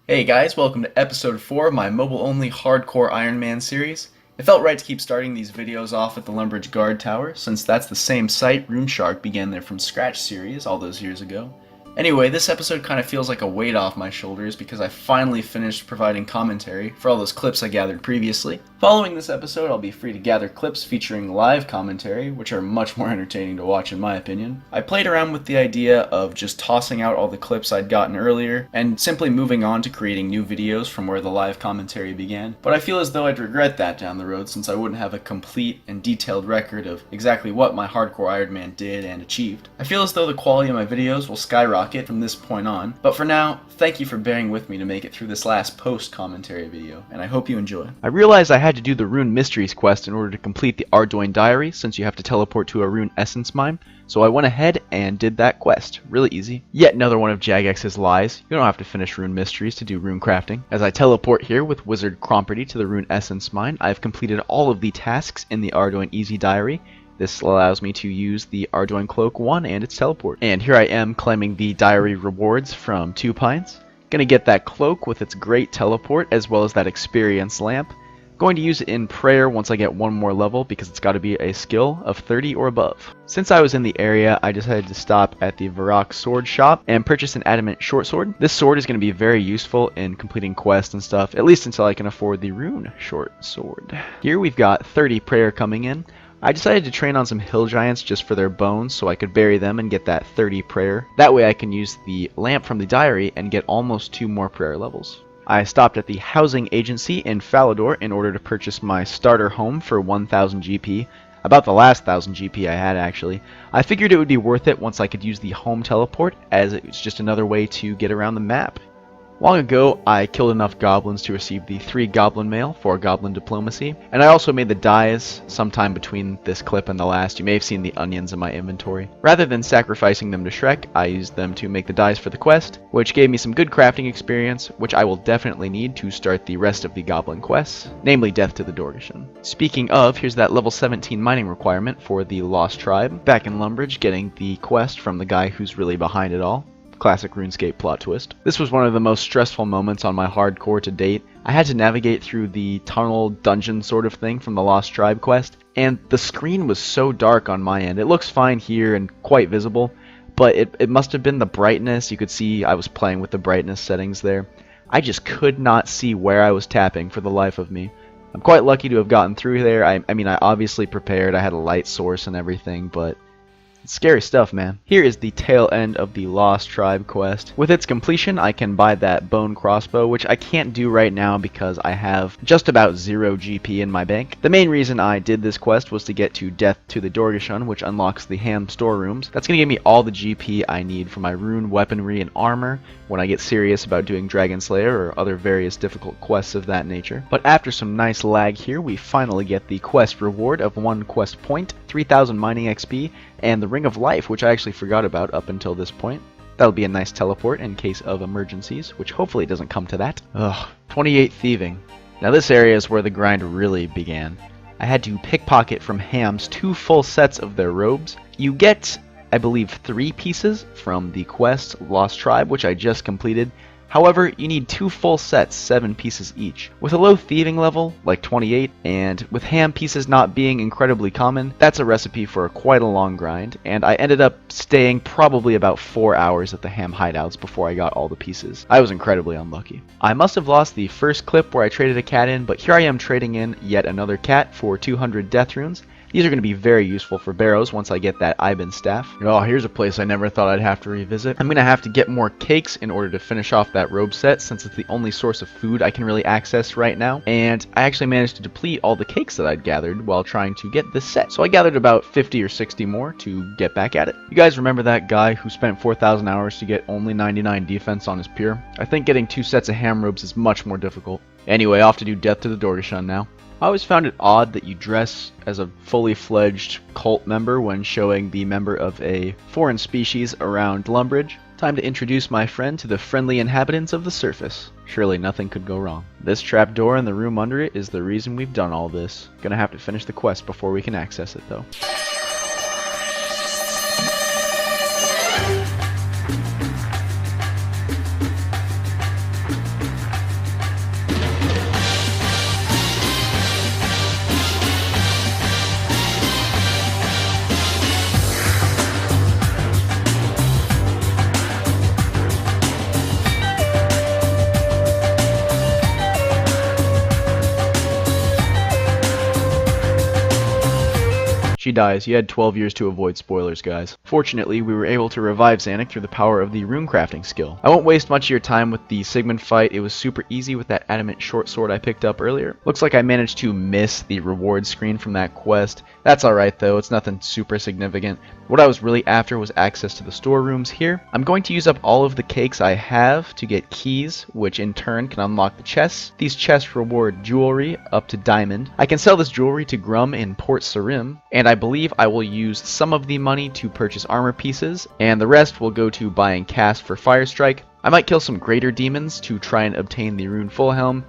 Hey guys, welcome to episode 4 of my mobile-only hardcore Iron Man series. It felt right to keep starting these videos off at the Lumbridge Guard Tower, since that's the same site RuneShark began their From Scratch series all those years ago. Anyway, this episode kind of feels like a weight off my shoulders because I finally finished providing commentary for all those clips I gathered previously. Following this episode, I'll be free to gather clips featuring live commentary, which are much more entertaining to watch in my opinion. I played around with the idea of just tossing out all the clips I'd gotten earlier and simply moving on to creating new videos from where the live commentary began, but I feel as though I'd regret that down the road since I wouldn't have a complete and detailed record of exactly what my hardcore Iron Man did and achieved. I feel as though the quality of my videos will skyrocket from this point on, but for now, thank you for bearing with me to make it through this last post-commentary video, and I hope you enjoy. I realized I had to do the Rune Mysteries quest in order to complete the Ardoin Diary, since you have to teleport to a Rune Essence Mine, so I went ahead and did that quest. Really easy. Yet another one of Jagex's lies. You don't have to finish Rune Mysteries to do rune crafting. As I teleport here with Wizard Cromperty to the Rune Essence Mine, I've completed all of the tasks in the Ardoin Easy Diary. This allows me to use the Ardoin Cloak 1 and its teleport. And here I am claiming the diary rewards from 2 Pines. Gonna get that cloak with its great teleport as well as that experience lamp. Going to use it in prayer once I get one more level because it's got to be a skill of 30 or above. Since I was in the area, I decided to stop at the Varrock sword shop and purchase an adamant short sword. This sword is going to be very useful in completing quests and stuff, at least until I can afford the rune short sword. Here we've got 30 prayer coming in. I decided to train on some hill giants just for their bones so I could bury them and get that 30 prayer. That way I can use the lamp from the diary and get almost 2 more prayer levels. I stopped at the housing agency in Falador in order to purchase my starter home for 1000 GP. About the last 1000 GP I had actually. I figured it would be worth it once I could use the home teleport, as it was just another way to get around the map. Long ago, I killed enough goblins to receive the 3 goblin mail for goblin diplomacy, and I also made the dyes sometime between this clip and the last. You may have seen the onions in my inventory. Rather than sacrificing them to Shrek, I used them to make the dyes for the quest, which gave me some good crafting experience, which I will definitely need to start the rest of the goblin quests, namely Death to the Dorgeshuun. Speaking of, here's that level 17 mining requirement for the Lost Tribe. Back in Lumbridge, getting the quest from the guy who's really behind it all. Classic RuneScape plot twist. This was one of the most stressful moments on my hardcore to date. I had to navigate through the tunnel dungeon sort of thing from the Lost Tribe quest, and the screen was so dark on my end. It looks fine here and quite visible, but it must have been the brightness. You could see I was playing with the brightness settings there. I just could not see where I was tapping for the life of me. I'm quite lucky to have gotten through there. I mean, I obviously prepared. I had a light source and everything, but scary stuff, man. Here is the tail end of the Lost Tribe quest. With its completion, I can buy that bone crossbow, which I can't do right now because I have just about 0 GP in my bank. The main reason I did this quest was to get to Death to the Dorgeshuun, which unlocks the ham storerooms. That's going to give me all the GP I need for my rune weaponry and armor when I get serious about doing Dragon Slayer or other various difficult quests of that nature. But after some nice lag here, we finally get the quest reward of 1 quest point, 3000 mining XP, and the Ring of Life, which I actually forgot about up until this point. That'll be a nice teleport in case of emergencies, which hopefully doesn't come to that. Ugh, 28 thieving. Now this area is where the grind really began. I had to pickpocket from hams 2 full sets of their robes. You get, I believe, 3 pieces from the quest Lost Tribe, which I just completed. However, you need 2 full sets, 7 pieces each. With a low thieving level, like 28, and with ham pieces not being incredibly common, that's a recipe for quite a long grind, and I ended up staying probably about 4 hours at the ham hideouts before I got all the pieces. I was incredibly unlucky. I must have lost the first clip where I traded a cat in, but here I am trading in yet another cat for 200 death runes. These are going to be very useful for barrows once I get that Iban staff. Oh, here's a place I never thought I'd have to revisit. I'm going to have to get more cakes in order to finish off that robe set, since it's the only source of food I can really access right now. And I actually managed to deplete all the cakes that I'd gathered while trying to get this set. So I gathered about 50 or 60 more to get back at it. You guys remember that guy who spent 4,000 hours to get only 99 defense on his peer? I think getting 2 sets of ham robes is much more difficult. Anyway, off to do Death to the Dorgeshuun now. I always found it odd that you dress as a fully fledged cult member when showing the member of a foreign species around Lumbridge. Time to introduce my friend to the friendly inhabitants of the surface. Surely nothing could go wrong. This trapdoor in the room under it is the reason we've done all this. Gonna have to finish the quest before we can access it though. dies. You had 12 years to avoid spoilers, guys. Fortunately, we were able to revive Zanuck through the power of the rune crafting skill. I won't waste much of your time with the Sigmund fight. It was super easy with that adamant short sword I picked up earlier. Looks like I managed to miss the reward screen from that quest. That's alright though, it's nothing super significant. What I was really after was access to the storerooms here. I'm going to use up all of the cakes I have to get keys, which in turn can unlock the chests. These chests reward jewelry up to diamond. I can sell this jewelry to Grum in Port Sarim, and I believe I will use some of the money to purchase armor pieces, and the rest will go to buying cast for Firestrike. I might kill some greater demons to try and obtain the rune Fullhelm.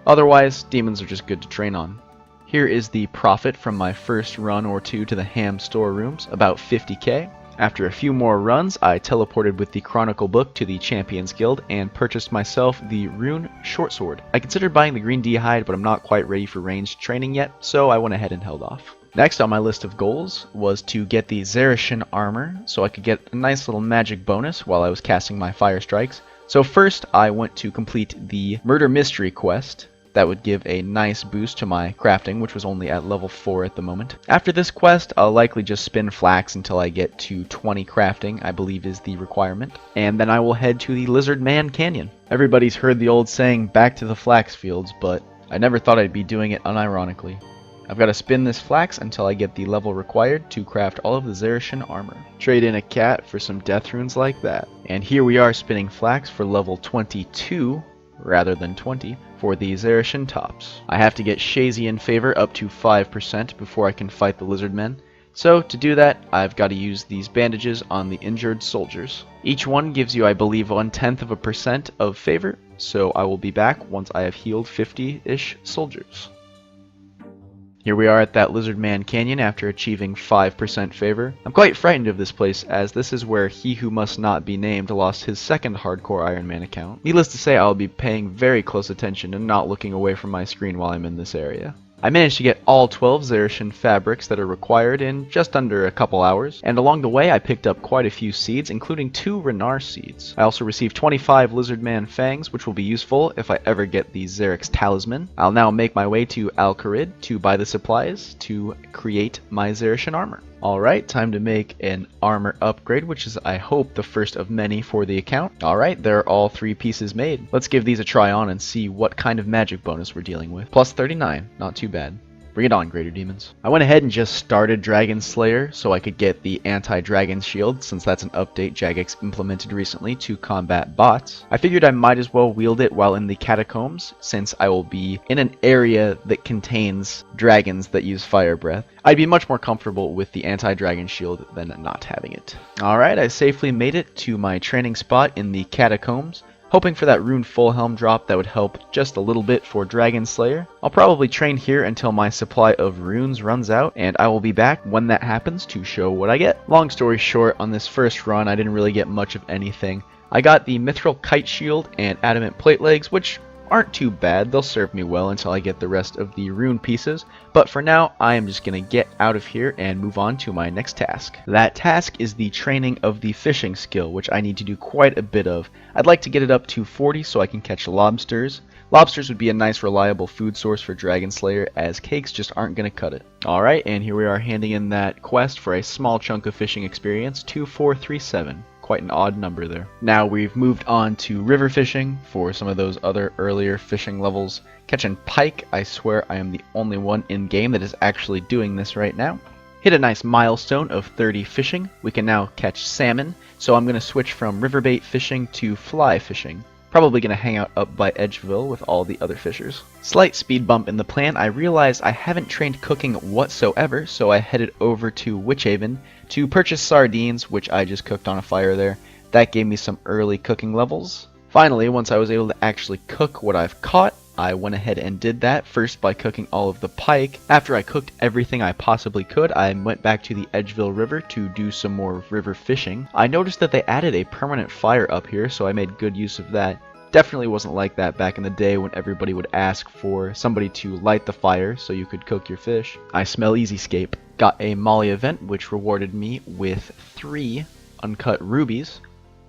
Otherwise, demons are just good to train on. Here is the profit from my first run or two to the Ham storerooms, about 50k. After a few more runs, I teleported with the Chronicle book to the Champions Guild and purchased myself the Rune Short Sword. I considered buying the Green D'hide, but I'm not quite ready for ranged training yet, so I went ahead and held off. Next on my list of goals was to get the Zarishan armor, so I could get a nice little magic bonus while I was casting my Fire Strikes. So first, I went to complete the Murder Mystery quest. That would give a nice boost to my crafting, which was only at level 4 at the moment. After this quest, I'll likely just spin flax until I get to 20 crafting, I believe is the requirement. And then I will head to the Lizard Man Canyon. Everybody's heard the old saying, back to the flax fields, but I never thought I'd be doing it unironically. I've got to spin this flax until I get the level required to craft all of the Zarishan armor. Trade in a cat for some death runes like that. And here we are spinning flax for level 22, rather than 20, for the Zarishan tops. I have to get Shazy in favor up to 5% before I can fight the lizard men. So to do that, I've got to use these bandages on the injured soldiers. Each one gives you, I believe, 0.1% of favor, so I will be back once I have healed 50-ish soldiers. Here we are at that Lizard Man Canyon after achieving 5% favor. I'm quite frightened of this place, as this is where he who must not be named lost his second hardcore Iron Man account. Needless to say, I'll be paying very close attention and not looking away from my screen while I'm in this area. I managed to get all 12 Zarishan fabrics that are required in just under a couple hours, and along the way I picked up quite a few seeds, including 2 Renar seeds. I also received 25 Lizardman fangs, which will be useful if I ever get the Xerix talisman. I'll now make my way to Al-Kharid to buy the supplies to create my Zarishan armor. Alright, time to make an armor upgrade, which is, I hope, the first of many for the account. Alright, there are all 3 pieces made. Let's give these a try on and see what kind of magic bonus we're dealing with. Plus 39, not too bad. Bring it on, Greater Demons. I went ahead and just started Dragon Slayer so I could get the anti-dragon shield, since that's an update Jagex implemented recently to combat bots. I figured I might as well wield it while in the catacombs, since I will be in an area that contains dragons that use fire breath. I'd be much more comfortable with the anti-dragon shield than not having it. Alright, I safely made it to my training spot in the catacombs, hoping for that rune Fullhelm drop that would help just a little bit for Dragon Slayer. I'll probably train here until my supply of runes runs out, and I will be back when that happens to show what I get. Long story short, on this first run I didn't really get much of anything. I got the Mithril Kite Shield and Adamant Plate Legs, which aren't too bad. They'll serve me well until I get the rest of the rune pieces, but for now I am just gonna get out of here and move on to my next task. That task is the training of the fishing skill, which I need to do quite a bit of. I'd like to get it up to 40 so I can catch lobsters. Lobsters would be a nice reliable food source for Dragon Slayer, as cakes just aren't gonna cut it. Alright, and here we are handing in that quest for a small chunk of fishing experience, 2437. Quite an odd number there. Now we've moved on to river fishing for some of those other earlier fishing levels. Catching pike, I swear I am the only one in game that is actually doing this right now. Hit a nice milestone of 30 fishing. We can now catch salmon, so I'm going to switch from riverbait fishing to fly fishing. Probably going to hang out up by Edgeville with all the other fishers. Slight speed bump in the plan. I realized I haven't trained cooking whatsoever, so I headed over to Witchhaven to purchase sardines, which I just cooked on a fire there. That gave me some early cooking levels. Finally, once I was able to actually cook what I've caught, I went ahead and did that, first by cooking all of the pike. After I cooked everything I possibly could, I went back to the Edgeville River to do some more river fishing. I noticed that they added a permanent fire up here, so I made good use of that. Definitely wasn't like that back in the day when everybody would ask for somebody to light the fire so you could cook your fish. I smell Easyscape. Got a Molly event, which rewarded me with 3 uncut rubies.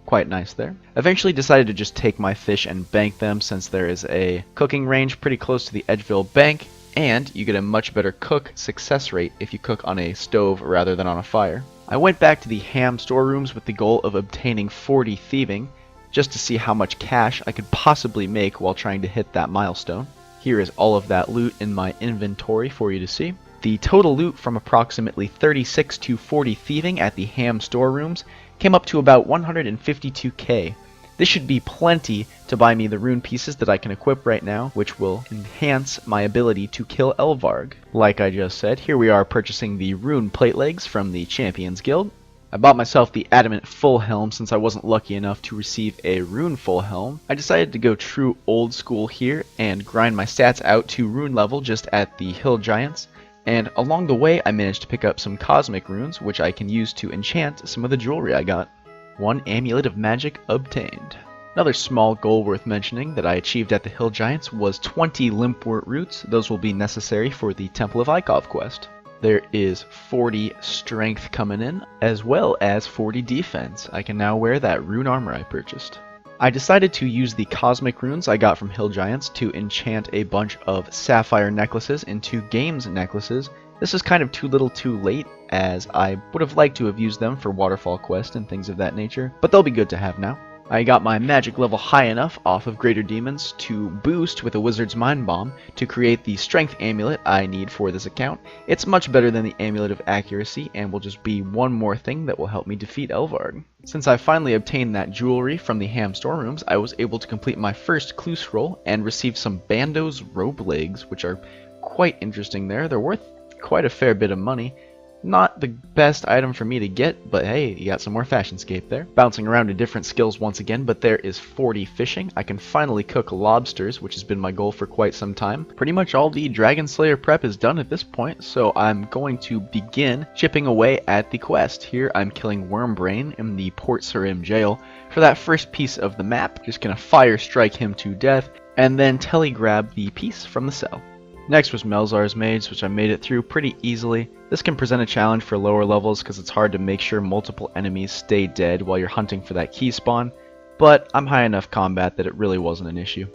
Quite nice there. Eventually decided to just take my fish and bank them, since there is a cooking range pretty close to the Edgeville bank. and you get a much better cook success rate if you cook on a stove rather than on a fire. I went back to the ham storerooms with the goal of obtaining 40 thieving, just to see how much cash I could possibly make while trying to hit that milestone. Here is all of that loot in my inventory for you to see. The total loot from approximately 36 to 40 thieving at the ham storerooms came up to about 152k. This should be plenty to buy me the rune pieces that I can equip right now, which will enhance my ability to kill Elvarg. Like I just said, here we are purchasing the rune plate legs from the Champions Guild. I bought myself the adamant full helm since I wasn't lucky enough to receive a rune full helm. I decided to go true old school here and grind my stats out to rune level just at the hill giants. And along the way I managed to pick up some cosmic runes, which I can use to enchant some of the jewelry I got. 1 amulet of magic obtained. Another small goal worth mentioning that I achieved at the hill giants was 20 limpwort roots. Those will be necessary for the Temple of Ikov quest. There is 40 strength coming in, as well as 40 defense. I can now wear that rune armor I purchased. I decided to use the cosmic runes I got from hill giants to enchant a bunch of sapphire necklaces into games necklaces. This is kind of too little too late, as I would have liked to have used them for waterfall quest and things of that nature, but they'll be good to have now. I got my magic level high enough off of greater demons to boost with a wizard's mind bomb to create the strength amulet I need for this account. It's much better than the amulet of accuracy and will just be one more thing that will help me defeat Elvarg. Since I finally obtained that jewelry from the ham storerooms, I was able to complete my first clue scroll and receive some Bando's robe legs, which are quite interesting there. They're worth quite a fair bit of money. Not the best item for me to get, but hey, you got some more Fashionscape there. Bouncing around to different skills once again, but there is 40 fishing. I can finally cook lobsters, which has been my goal for quite some time. Pretty much all the Dragon Slayer prep is done at this point, so I'm going to begin chipping away at the quest. Here I'm killing Wormbrain in the Port Sarim jail for that first piece of the map. Just gonna fire strike him to death, and then telegrab the piece from the cell. Next was Melzar's Mage, which I made it through pretty easily. This can present a challenge for lower levels because it's hard to make sure multiple enemies stay dead while you're hunting for that key spawn, but I'm high enough combat that it really wasn't an issue.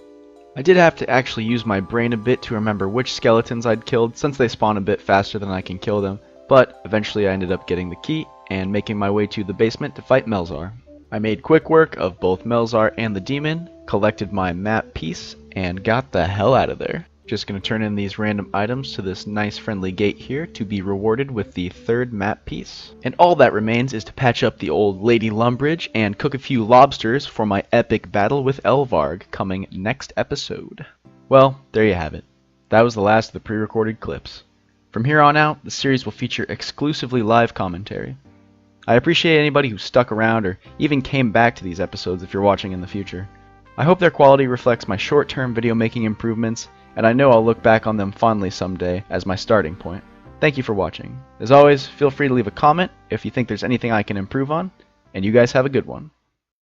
I did have to actually use my brain a bit to remember which skeletons I'd killed since they spawn a bit faster than I can kill them, but eventually I ended up getting the key and making my way to the basement to fight Melzar. I made quick work of both Melzar and the demon, collected my map piece, and got the hell out of there. Just going to turn in these random items to this nice friendly gate here to be rewarded with the third map piece. And all that remains is to patch up the old Lady Lumbridge and cook a few lobsters for my epic battle with Elvarg coming next episode. Well, there you have it. That was the last of the pre-recorded clips. From here on out, the series will feature exclusively live commentary. I appreciate anybody who stuck around or even came back to these episodes if you're watching in the future. I hope their quality reflects my short-term video making improvements, and I know I'll look back on them fondly someday as my starting point. Thank you for watching. As always, feel free to leave a comment if you think there's anything I can improve on, and you guys have a good one.